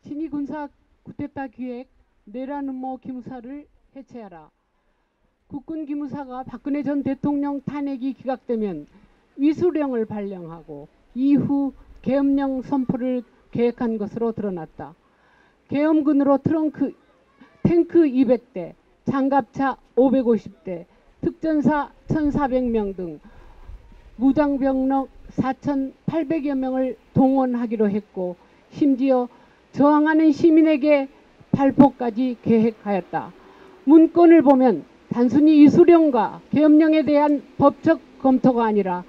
친위 군사 쿠데타 기획 내란 음모 기무사를 해체하라. 국군 기무사가 박근혜 전 대통령 탄핵이 기각되면 위수령을 발령하고 이후 계엄령 선포를 계획한 것으로 드러났다. 계엄군으로 탱크 200대, 장갑차 550대, 특전사 1,400명 등 무장병력 4,800여 명을 동원하기로 했고 심지어 저항하는 시민에게 발포까지 계획하였다. 문건을 보면 단순히 이수령과 계엄령에 대한 법적 검토가 아니라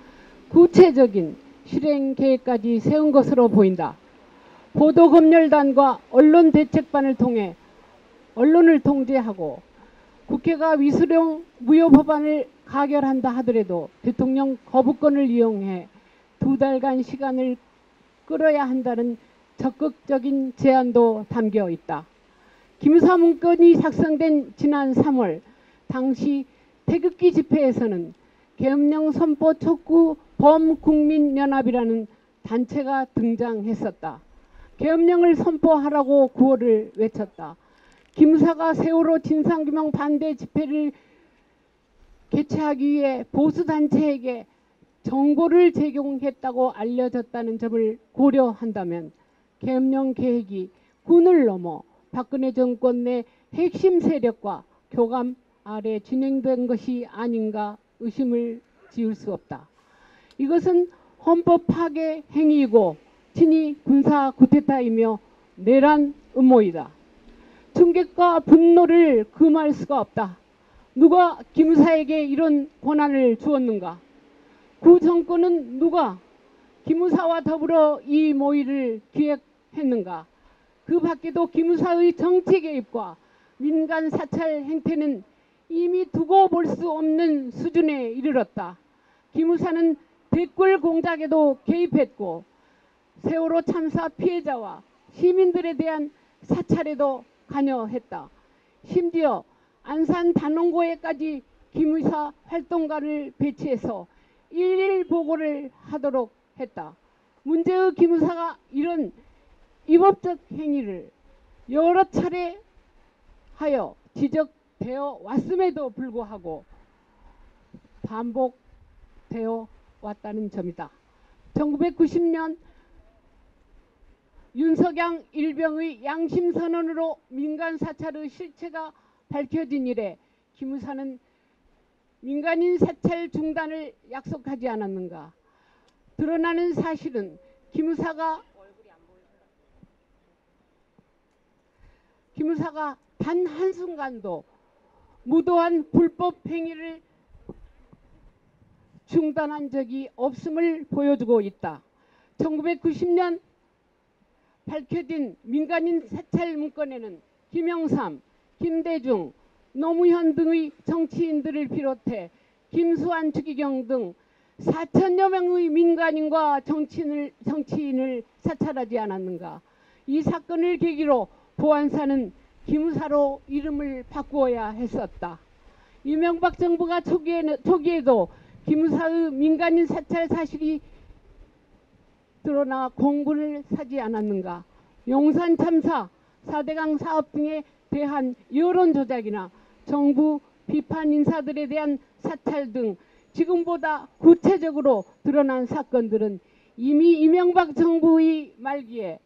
구체적인 실행 계획까지 세운 것으로 보인다. 보도검열단과 언론대책반을 통해 언론을 통제하고 국회가 위수령 무효 법안을 가결한다 하더라도 대통령 거부권을 이용해 2달간 시간을 끌어야 한다는 적극적인 제안도 담겨 있다. 기무사 문건이 작성된 지난 3월 당시 태극기 집회에서는 계엄령 선포 촉구 범국민연합이라는 단체가 등장했었다. 계엄령을 선포하라고 구호를 외쳤다. 기무사가 세월호 진상규명 반대 집회를 개최하기 위해 보수단체에게 정보를 제공했다고 알려졌다는 점을 고려한다면 계엄령 계획이 군을 넘어 박근혜 정권 내 핵심 세력과 교감 아래 진행된 것이 아닌가 의심을 지을 수 없다. 이것은 헌법 파괴 행위이고 친위 군사 쿠데타이며 내란 음모이다. 충격과 분노를 금할 수가 없다. 누가 기무사에게 이런 권한을 주었는가? 구 정권은 누가 기무사와 더불어 이 모의를 기획했는가? 그 밖에도 기무사의 정치 개입과 민간 사찰 행태는 이미 두고 볼 수 없는 수준에 이르렀다. 기무사는 댓글 공작에도 개입했고 세월호 참사 피해자와 시민들에 대한 사찰에도 관여했다. 심지어 안산 단원고에까지 기무사 활동가를 배치해서 일일 보고를 하도록 했다. 문제의 기무사가 이런 위법적 행위를 여러 차례 하여 지적되어 왔음에도 불구하고 반복되어 왔다는 점이다. 1990년 윤석양 일병의 양심선언으로 민간 사찰의 실체가 밝혀진 이래 기무사는 민간인 사찰 중단을 약속하지 않았는가? 드러나는 사실은 기무사가 단 한순간도 무도한 불법 행위를 중단한 적이 없음을 보여주고 있다. 1990년 밝혀진 민간인 사찰 문건에는 김영삼, 김대중, 노무현 등의 정치인들을 비롯해 김수환, 추기경 등 4천여 명의 민간인과 정치인을 사찰하지 않았는가? 이 사건을 계기로 보안사는 기무사로 이름을 바꾸어야 했었다. 이명박 정부가 초기에도 기무사의 민간인 사찰 사실이 드러나 공분을 사지 않았는가? 용산 참사, 4대강 사업 등에 대한 여론 조작이나 정부 비판 인사들에 대한 사찰 등 지금보다 구체적으로 드러난 사건들은 이미 이명박 정부의 말기에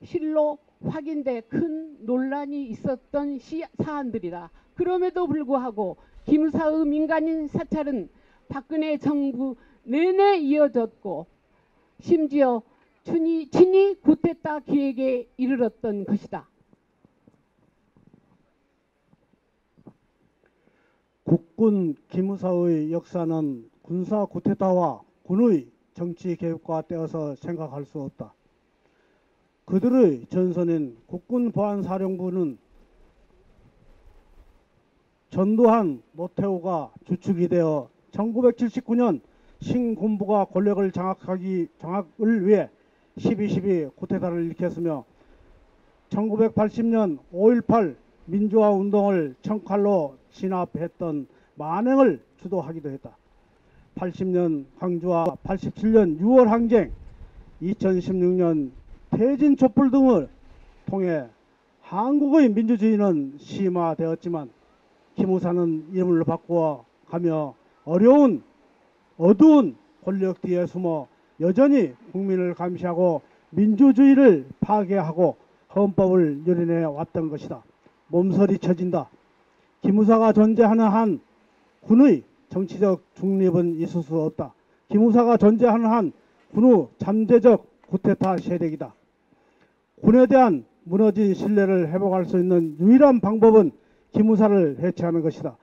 실로 확인돼 큰 논란이 있었던 사안들이다. 그럼에도 불구하고 기무사의 민간인 사찰은 박근혜 정부 내내 이어졌고 심지어 친위 쿠데타 기획에 이르렀던 것이다. 국군 기무사의 역사는 군사 쿠데타와 군의 정치 개입과 떼어서 생각할 수 없다. 그들의 전선인 국군보안사령부는 전두환, 노태우가 주축이 되어 1979년 신군부가 권력을 장악을 위해 12.12 쿠데타를 일으켰으며 1980년 5.18 민주화운동을 청칼로 진압했던 만행을 주도하기도 했다. 80년 광주와 87년 6월 항쟁, 2016년 태진 촛불 등을 통해 한국의 민주주의는 심화되었지만 기무사는 이름을 바꾸어 가며 어두운 권력 뒤에 숨어 여전히 국민을 감시하고 민주주의를 파괴하고 헌법을 유린해 왔던 것이다. 몸서리 쳐진다. 기무사가 존재하는 한 군의 정치적 중립은 있을 수 없다. 기무사가 존재하는 한 군의 잠재적 쿠데타 세력이다. 군에 대한 무너진 신뢰를 회복할 수 있는 유일한 방법은 기무사를 해체하는 것이다.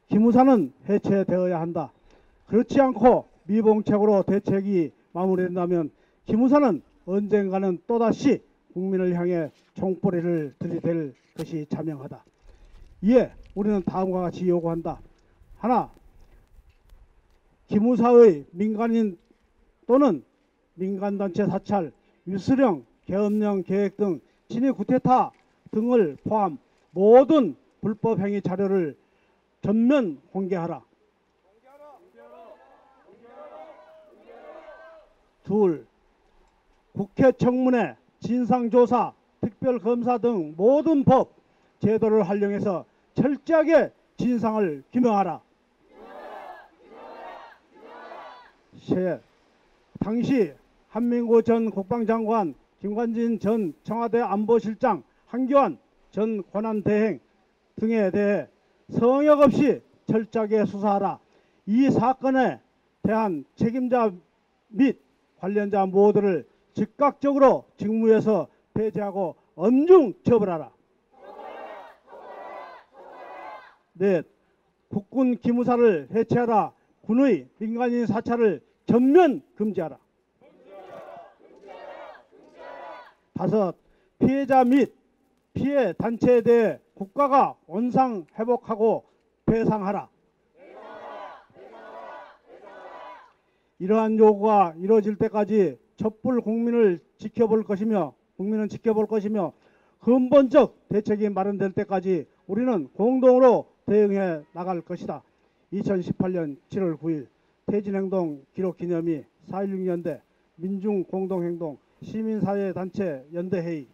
기무사는 해체되어야 한다. 그렇지 않고 미봉책으로 대책이 마무리된다면 기무사는 언젠가는 또다시 국민을 향해 총뿌리를 들이댈 것이 자명하다. 이에 우리는 다음과 같이 요구한다. 하나, 기무사의 민간인 또는 민간단체 사찰, 유수령, 계엄령 계획 등 친위 쿠데타 등을 포함 모든 불법 행위 자료를 전면 공개하라. 둘, 국회 청문회, 진상조사, 특별검사 등 모든 법, 제도를 활용해서 철저하게 진상을 규명하라. 셋, 당시 한민구 전 국방장관, 김관진 전 청와대 안보실장, 한교안 전 권한대행 등에 대해 성역 없이 철저하게 수사하라. 이 사건에 대한 책임자 및 관련자 모두를 즉각적으로 직무에서 배제하고 엄중 처벌하라. 넷, 국군 기무사를 해체하라. 군의 민간인 사찰을 전면 금지하라. 다섯, 피해자 및 피해 단체에 대해 국가가 원상 회복하고 배상하라. 이러한 요구가 이루어질 때까지 촛불 국민은 지켜볼 것이며 근본적 대책이 마련될 때까지 우리는 공동으로 대응해 나갈 것이다. 2018년 7월 9일 태진행동 기록기념일 4.16 연대 민중공동행동 시민사회단체 연대회의